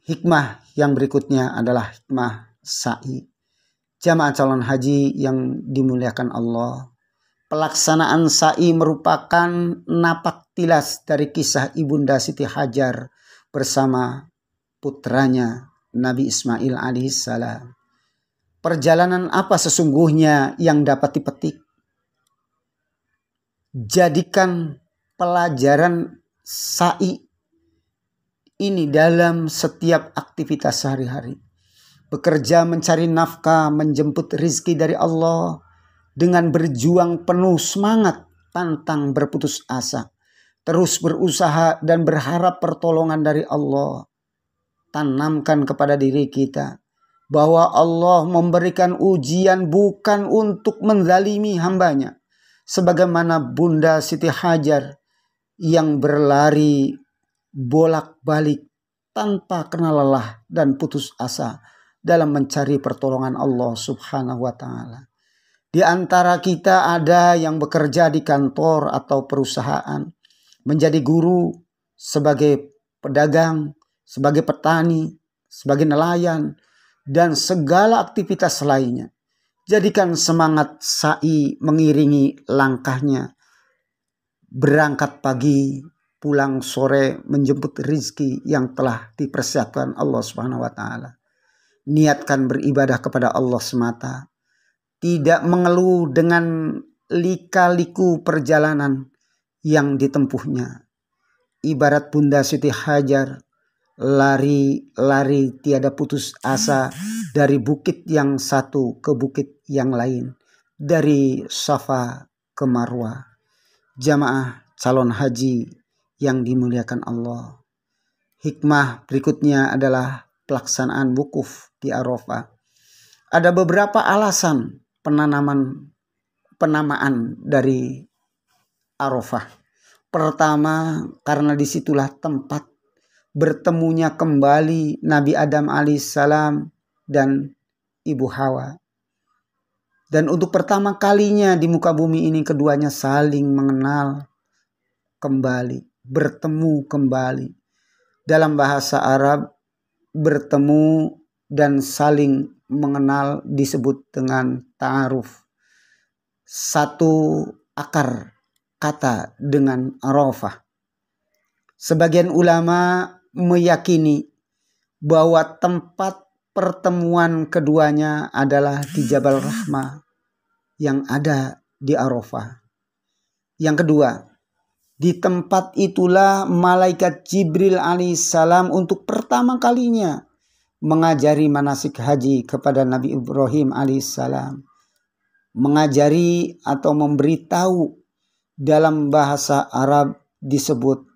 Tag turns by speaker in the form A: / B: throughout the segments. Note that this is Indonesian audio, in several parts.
A: Hikmah yang berikutnya adalah hikmah sa'i. Jamaah calon haji yang dimuliakan Allah, pelaksanaan sa'i merupakan napak tilas dari kisah Ibunda Siti Hajar bersama putranya Nabi Ismail alaihissalam. Perjalanan apa sesungguhnya yang dapat dipetik? Jadikan pelajaran sa'i ini dalam setiap aktivitas sehari-hari. Bekerja mencari nafkah, menjemput rizki dari Allah dengan berjuang penuh semangat, pantang berputus asa. Terus berusaha dan berharap pertolongan dari Allah. Tanamkan kepada diri kita bahwa Allah memberikan ujian bukan untuk menzalimi hambanya. Sebagaimana Bunda Siti Hajar yang berlari bolak-balik tanpa kenal lelah dan putus asa dalam mencari pertolongan Allah Subhanahu wa ta'ala. Di antara kita ada yang bekerja di kantor atau perusahaan, menjadi guru, sebagai pedagang, sebagai petani, sebagai nelayan, dan segala aktivitas lainnya. Jadikan semangat sa'i mengiringi langkahnya. Berangkat pagi, pulang sore, menjemput rizki yang telah dipersiapkan Allah Subhanahu wa ta'ala. Niatkan beribadah kepada Allah semata. Tidak mengeluh dengan lika-liku perjalanan yang ditempuhnya. Ibarat Bunda Siti Hajar, lari tiada putus asa dari bukit yang satu ke bukit yang lain. Dari Safa ke Marwah. Jamaah calon haji yang dimuliakan Allah. Hikmah berikutnya adalah pelaksanaan wukuf di Arafah. Ada beberapa alasan penamaan dari Arafah. Pertama, karena disitulah tempat bertemunya kembali Nabi Adam alaihissalam dan Ibu Hawa. Dan untuk pertama kalinya di muka bumi ini keduanya saling mengenal kembali, bertemu kembali. Dalam bahasa Arab, bertemu dan saling mengenal disebut dengan ta'aruf. Satu akar kata dengan Arafah. Sebagian ulama meyakini bahwa tempat pertemuan keduanya adalah di Jabal Rahmah yang ada di Arafah. Yang kedua, di tempat itulah malaikat Jibril alaihissalam untuk pertama kalinya mengajari manasik haji kepada Nabi Ibrahim alaihissalam. Mengajari atau memberitahu dalam bahasa Arab disebut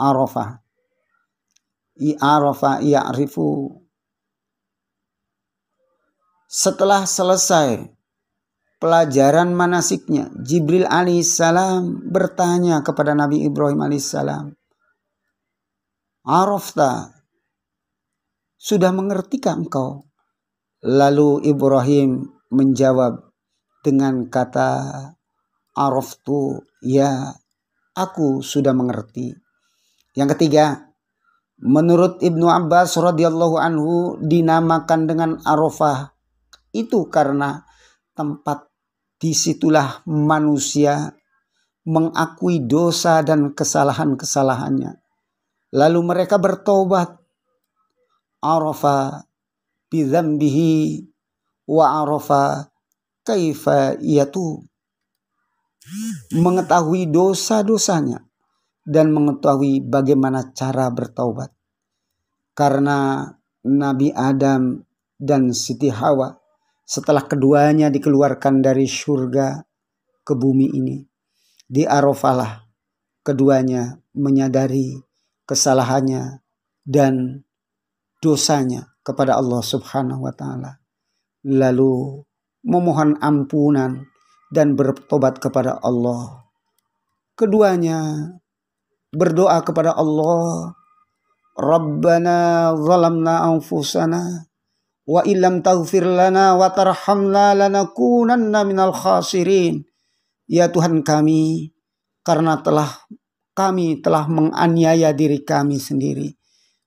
A: Arafah. Arafah ya'rifu. Setelah selesai pelajaran manasiknya, Jibril alaihissalam bertanya kepada Nabi Ibrahim alaihissalam, Arafta, sudah mengertikah engkau? Lalu Ibrahim menjawab dengan kata, Araftu, ya, aku sudah mengerti. Yang ketiga, menurut Ibnu Abbas radhiyallahu anhu dinamakan dengan Arafah itu karena tempat disitulah manusia mengakui dosa dan kesalahan-kesalahannya. Lalu mereka bertobat. Arafa bidzambihi wa arafa kaifa yatub. Mengetahui dosa-dosanya dan mengetahui bagaimana cara bertaubat. Karena Nabi Adam dan Siti Hawa setelah keduanya dikeluarkan dari surga ke bumi ini, di Arafah keduanya menyadari kesalahannya dan dosanya kepada Allah Subhanahu wa ta'ala. Lalu memohon ampunan dan bertobat kepada Allah. Keduanya berdoa kepada Allah, Rabbana zalamna anfusana wa illam taghfir lana wa tarhamna lanakunanna minal khasirin. Ya Tuhan kami, karena kami telah menganiaya diri kami sendiri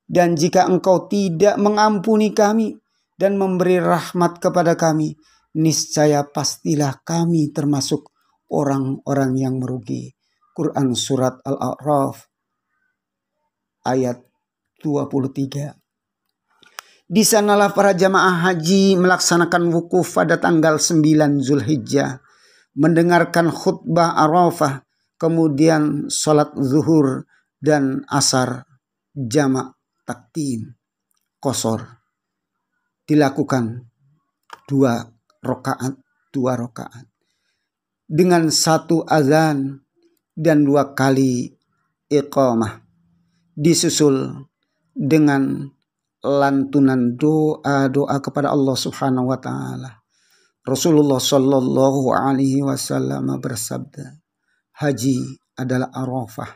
A: Dan jika engkau tidak mengampuni kami dan memberi rahmat kepada kami, niscaya pastilah kami termasuk orang-orang yang merugi. Quran Surat Al-A'raf ayat 23. Di sanalah para jamaah haji melaksanakan wukuf pada tanggal 9 Zulhijjah, mendengarkan khutbah Arafah, kemudian sholat zuhur dan asar jamak takdim qasar dilakukan 2 rakaat dengan 1 azan dan 2 kali iqamah, disusul dengan lantunan doa kepada Allah Subhanahu wa taala. Rasulullah Shallallahu alaihi wasallam bersabda, haji adalah Arafah.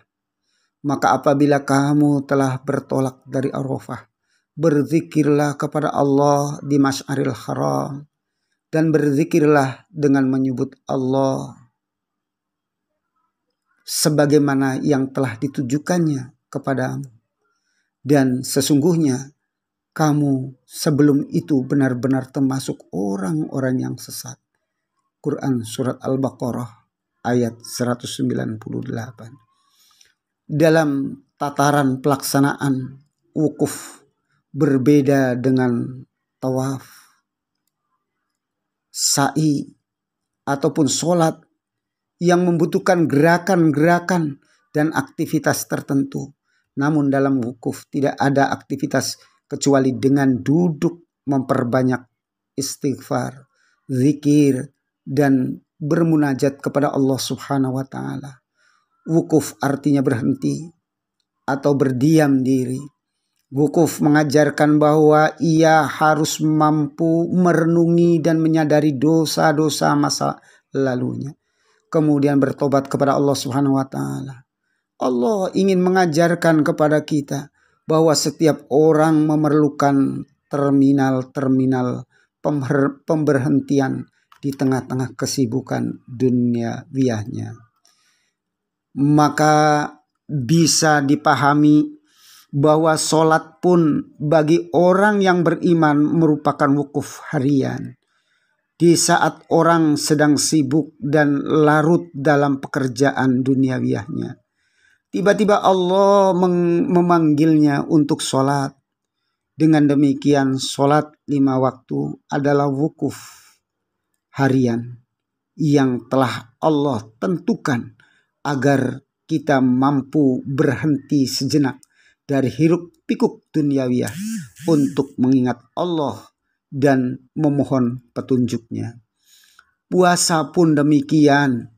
A: Maka apabila kamu telah bertolak dari Arafah, berzikirlah kepada Allah di Masy'aril Haram dan berzikirlah dengan menyebut Allah sebagaimana yang telah ditujukannya kepadamu. Dan sesungguhnya kamu sebelum itu benar-benar termasuk orang-orang yang sesat. Quran Surat Al-Baqarah ayat 198. Dalam tataran pelaksanaan wukuf berbeda dengan tawaf, sa'i, ataupun sholat yang membutuhkan gerakan-gerakan dan aktivitas tertentu. Namun dalam wukuf tidak ada aktivitas kecuali dengan duduk memperbanyak istighfar, zikir, dan bermunajat kepada Allah Subhanahu wa taala. Wukuf artinya berhenti atau berdiam diri. Wukuf mengajarkan bahwa ia harus mampu merenungi dan menyadari dosa-dosa masa lalunya, kemudian bertobat kepada Allah Subhanahu wa taala. Allah ingin mengajarkan kepada kita bahwa setiap orang memerlukan terminal-terminal pemberhentian di tengah-tengah kesibukan duniawiahnya. Maka bisa dipahami bahwa sholat pun bagi orang yang beriman merupakan wukuf harian. Di saat orang sedang sibuk dan larut dalam pekerjaan duniawiahnya, tiba-tiba Allah memanggilnya untuk sholat. Dengan demikian sholat 5 waktu adalah wukuf harian yang telah Allah tentukan agar kita mampu berhenti sejenak dari hiruk pikuk duniawiah untuk mengingat Allah dan memohon petunjuknya. Puasa pun demikian.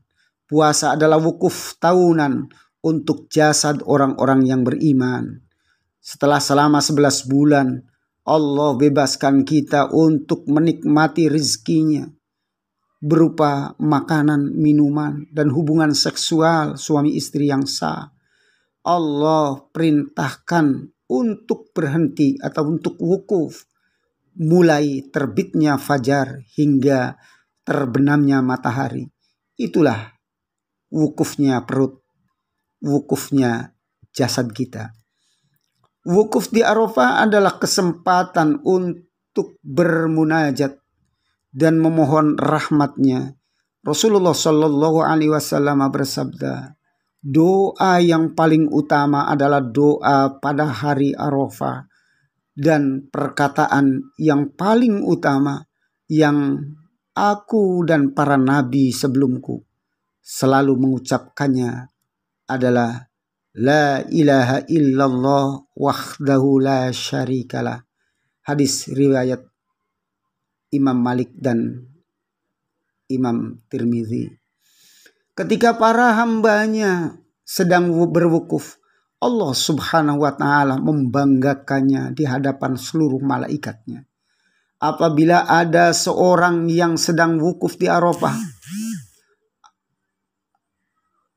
A: Puasa adalah wukuf tahunan untuk jasad orang-orang yang beriman. Setelah selama 11 bulan, Allah bebaskan kita untuk menikmati rizkinya berupa makanan, minuman, dan hubungan seksual suami istri yang sah. Allah perintahkan untuk berhenti atau untuk wukuf mulai terbitnya fajar hingga terbenamnya matahari. Itulah wukufnya perut, wukufnya jasad kita. Wukuf di Arafah adalah kesempatan untuk bermunajat dan memohon rahmatnya. Rasulullah Shallallahu alaihi wasallam bersabda, doa yang paling utama adalah doa pada hari Arafah, dan perkataan yang paling utama yang aku dan para nabi sebelumku selalu mengucapkannya adalah La ilaha illallah wahdahu la syarikalah. Hadis riwayat Imam Malik dan Imam Tirmizi. Ketika para hambanya sedang berwukuf, Allah Subhanahu wa taala membanggakannya di hadapan seluruh malaikatnya. Apabila ada seorang yang sedang wukuf di Arafah,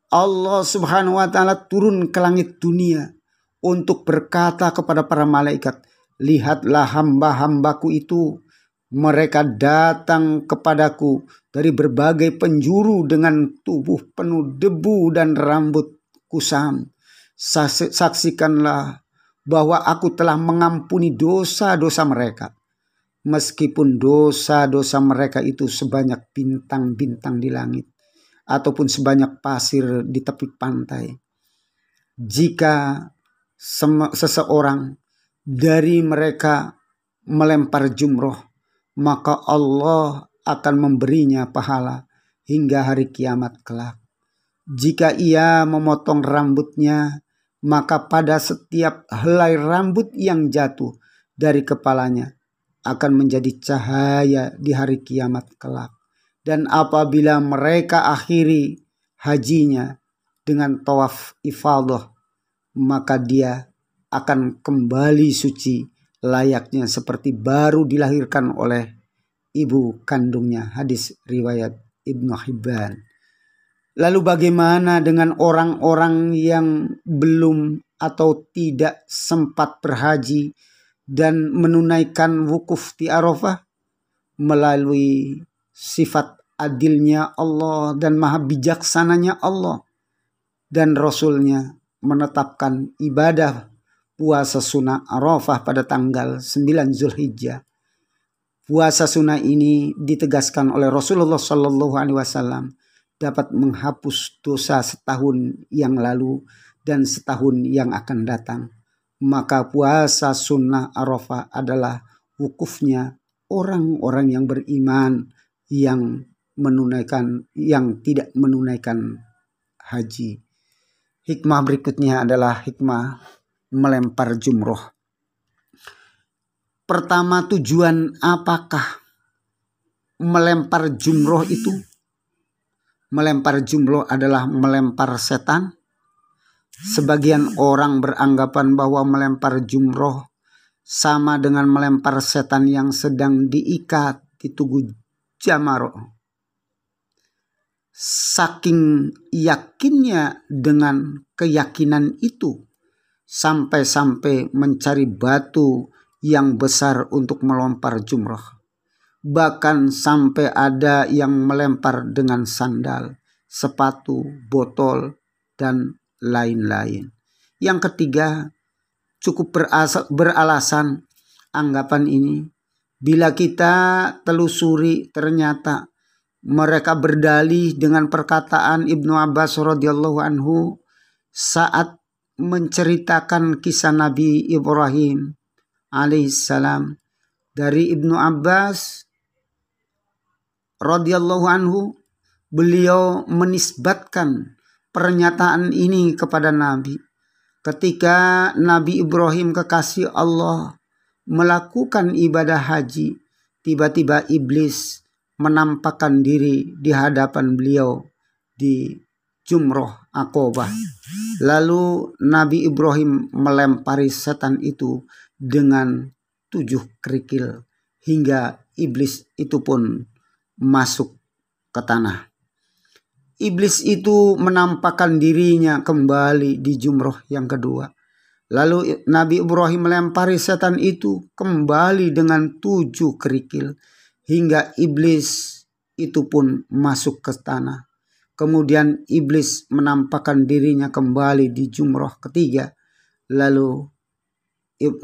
A: Allah Subhanahu wa taala turun ke langit dunia untuk berkata kepada para malaikat, lihatlah hamba-hambaku itu, mereka datang kepadaku dari berbagai penjuru dengan tubuh penuh debu dan rambut kusam. Saksikanlah bahwa aku telah mengampuni dosa-dosa mereka, meskipun dosa-dosa mereka itu sebanyak bintang-bintang di langit ataupun sebanyak pasir di tepi pantai. Jika seseorang dari mereka melempar jumroh, maka Allah akan memberinya pahala hingga hari kiamat kelak. Jika ia memotong rambutnya, maka pada setiap helai rambut yang jatuh dari kepalanya akan menjadi cahaya di hari kiamat kelak. Dan apabila mereka akhiri hajinya dengan tawaf ifadah, maka dia akan kembali suci layaknya seperti baru dilahirkan oleh ibu kandungnya. Hadis riwayat Ibnu Hibban. Lalu bagaimana dengan orang-orang yang belum atau tidak sempat berhaji dan menunaikan wukuf di Arafah? Melalui sifat adilnya Allah dan maha bijaksananya Allah dan Rasulnya menetapkan ibadah puasa sunnah Arafah pada tanggal 9 Zulhijjah. Puasa sunnah ini ditegaskan oleh Rasulullah SAW dapat menghapus dosa setahun yang lalu dan setahun yang akan datang. Maka puasa sunnah Arafah adalah wukufnya orang-orang yang beriman yang tidak menunaikan haji. Hikmah berikutnya adalah hikmah melempar jumroh. Pertama, tujuan apakah melempar jumroh itu? Melempar jumroh adalah melempar setan. Sebagian orang beranggapan bahwa melempar jumroh sama dengan melempar setan yang sedang diikat di tugu Jamaro. Saking yakinnya dengan keyakinan itu, sampai-sampai mencari batu yang besar untuk melempar jumroh. Bahkan sampai ada yang melempar dengan sandal, sepatu, botol, dan lain-lain. Yang ketiga, cukup beralasan anggapan ini. Bila kita telusuri, ternyata mereka berdalih dengan perkataan Ibnu Abbas radhiyallahu anhu saat menceritakan kisah Nabi Ibrahim alaihissalam. Dari Ibnu Abbas radhiyallahu anhu, beliau menisbatkan pernyataan ini kepada Nabi. Ketika Nabi Ibrahim kekasih Allah melakukan ibadah haji, tiba-tiba iblis menampakkan diri di hadapan beliau di Jumroh Aqobah. Lalu Nabi Ibrahim melempari setan itu dengan 7 kerikil hingga iblis itu pun masuk ke tanah. Iblis itu menampakkan dirinya kembali di Jumroh yang kedua. Lalu Nabi Ibrahim melempari setan itu kembali dengan 7 kerikil hingga iblis itu pun masuk ke tanah. Kemudian iblis menampakkan dirinya kembali di Jumroh ketiga. Lalu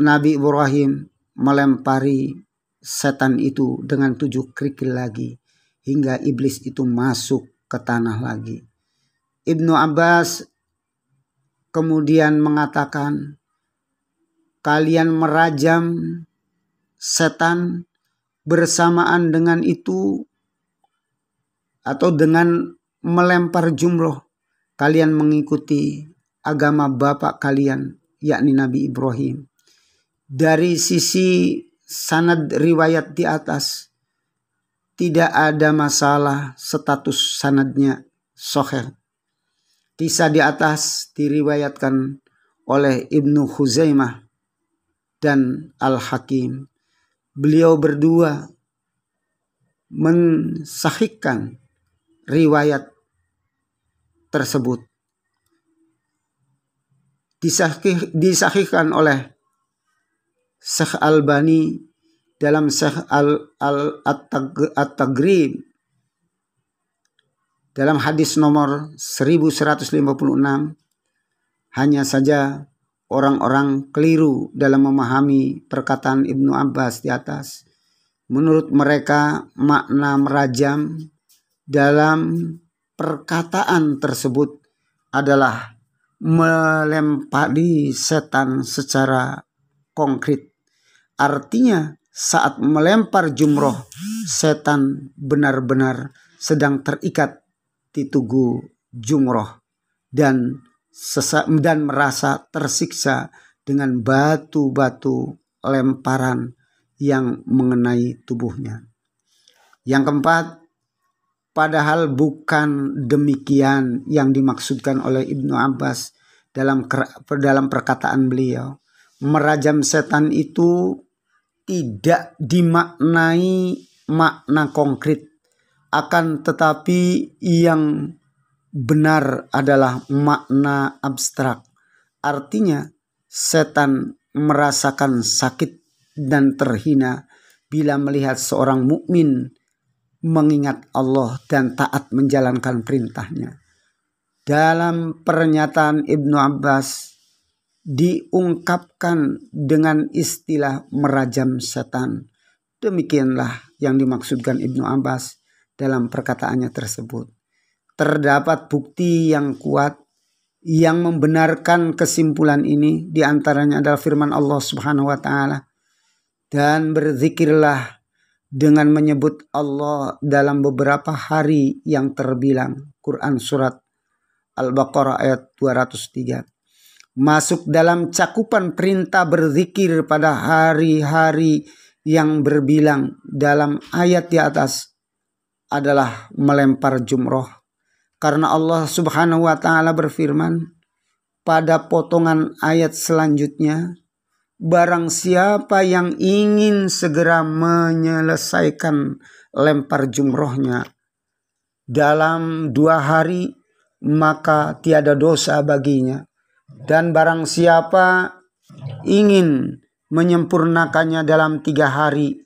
A: Nabi Ibrahim melempari setan itu dengan 7 kerikil lagi hingga iblis itu masuk ke tanah lagi. Ibnu Abbas kemudian mengatakan, kalian merajam setan bersamaan dengan itu atau dengan melempar jumroh, kalian mengikuti agama bapak kalian, yakni Nabi Ibrahim. Dari sisi sanad riwayat di atas, tidak ada masalah status sanadnya sahih. Kisah di atas diriwayatkan oleh Ibnu Khuzaimah dan Al-Hakim. Beliau berdua mensahihkan riwayat tersebut. Disahihkan oleh Syekh Albani dalam Syekh At-Taghrib dalam hadis nomor 1156. Hanya saja orang-orang keliru dalam memahami perkataan Ibnu Abbas di atas. Menurut mereka, makna merajam dalam perkataan tersebut adalah melempari setan secara konkret. Artinya saat melempar jumroh, setan benar-benar sedang terikat di tugu jumroh dan merasa tersiksa dengan batu-batu lemparan yang mengenai tubuhnya. Yang keempat, padahal bukan demikian yang dimaksudkan oleh Ibnu Abbas dalam perkataan beliau. Merajam setan itu tidak dimaknai makna konkret, akan tetapi yang benar adalah makna abstrak. Artinya setan merasakan sakit dan terhina bila melihat seorang mukmin mengingat Allah dan taat menjalankan perintahnya. Dalam pernyataan Ibnu Abbas diungkapkan dengan istilah merajam setan. Demikianlah yang dimaksudkan Ibnu Abbas dalam perkataannya tersebut. Terdapat bukti yang kuat yang membenarkan kesimpulan ini, diantaranya adalah firman Allah Subhanahu wa Ta'ala, dan berzikirlah dengan menyebut Allah dalam beberapa hari yang terbilang. Quran surat Al-Baqarah ayat 203. Masuk dalam cakupan perintah berzikir pada hari-hari yang berbilang dalam ayat di atas adalah melempar jumroh. Karena Allah Subhanahu wa Ta'ala berfirman pada potongan ayat selanjutnya, barang siapa yang ingin segera menyelesaikan lempar jumrohnya dalam 2 hari, maka tiada dosa baginya. Dan barang siapa ingin menyempurnakannya dalam 3 hari,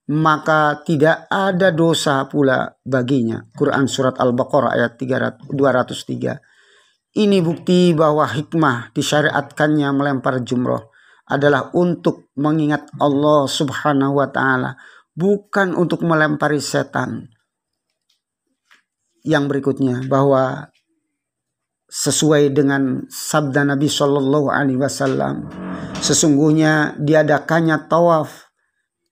A: maka tidak ada dosa pula baginya. Quran surat Al-Baqarah ayat 203. Ini bukti bahwa hikmah disyariatkannya melempar jumroh adalah untuk mengingat Allah Subhanahu wa Ta'ala, bukan untuk melempari setan. Yang berikutnya, bahwa sesuai dengan sabda Nabi Shallallahu Alaihi Wasallam, sesungguhnya diadakannya tawaf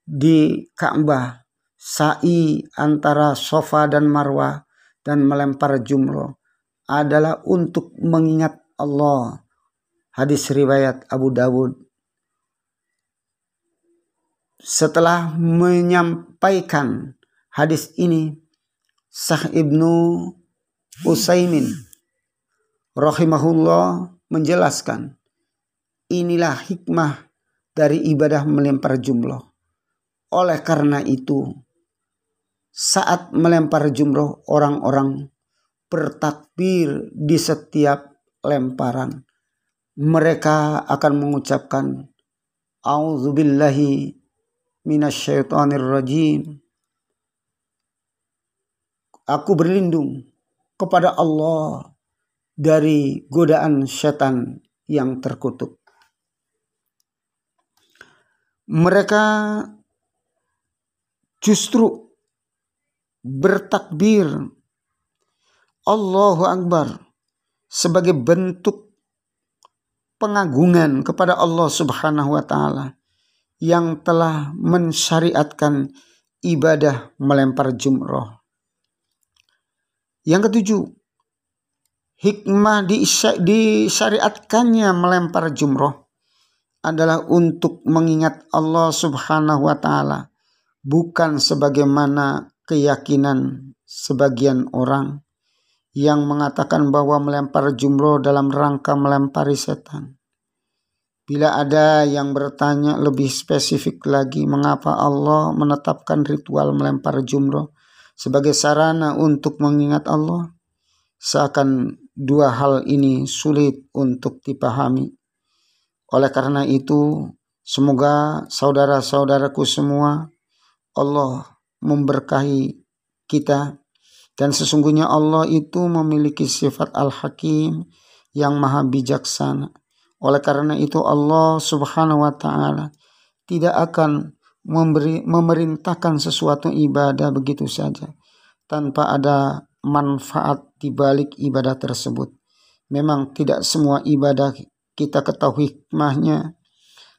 A: di Ka'bah, sa'i antara Safa dan Marwah, dan melempar jumroh adalah untuk mengingat Allah. Hadis riwayat Abu Dawud. Setelah menyampaikan hadis ini, Syekh Ibnu Utsaimin rahimahullah menjelaskan, inilah hikmah dari ibadah melempar jumroh. Oleh karena itu, saat melempar jumroh, orang-orang bertakbir di setiap lemparan. Mereka akan mengucapkan A'udzubillahi minasyaitonirrajim. Aku berlindung kepada Allah dari godaan setan yang terkutuk. Mereka justru bertakbir Allahu Akbar sebagai bentuk pengagungan kepada Allah Subhanahu wa Ta'ala yang telah mensyariatkan ibadah melempar jumroh. Yang ketujuh, hikmah disyariatkannya melempar jumroh adalah untuk mengingat Allah Subhanahu wa Ta'ala, bukan sebagaimana keyakinan sebagian orang yang mengatakan bahwa melempar jumroh dalam rangka melempari setan. Bila ada yang bertanya lebih spesifik lagi, mengapa Allah menetapkan ritual melempar jumroh sebagai sarana untuk mengingat Allah, seakan 2 hal ini sulit untuk dipahami. Oleh karena itu, semoga saudara-saudaraku semua, Allah memberkahi kita. Dan sesungguhnya Allah itu memiliki sifat Al-Hakim yang maha bijaksana. Oleh karena itu Allah Subhanahu wa taala tidak akan memerintahkan sesuatu ibadah begitu saja tanpa ada manfaat di balik ibadah tersebut. Memang tidak semua ibadah kita ketahui hikmahnya.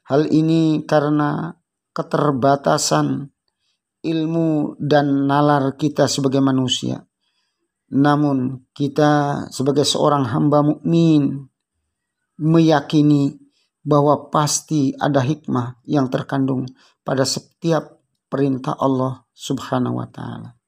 A: Hal ini karena keterbatasan ilmu dan nalar kita sebagai manusia. Namun kita sebagai seorang hamba mukmin meyakini bahwa pasti ada hikmah yang terkandung pada setiap perintah Allah Subhanahu wa taala.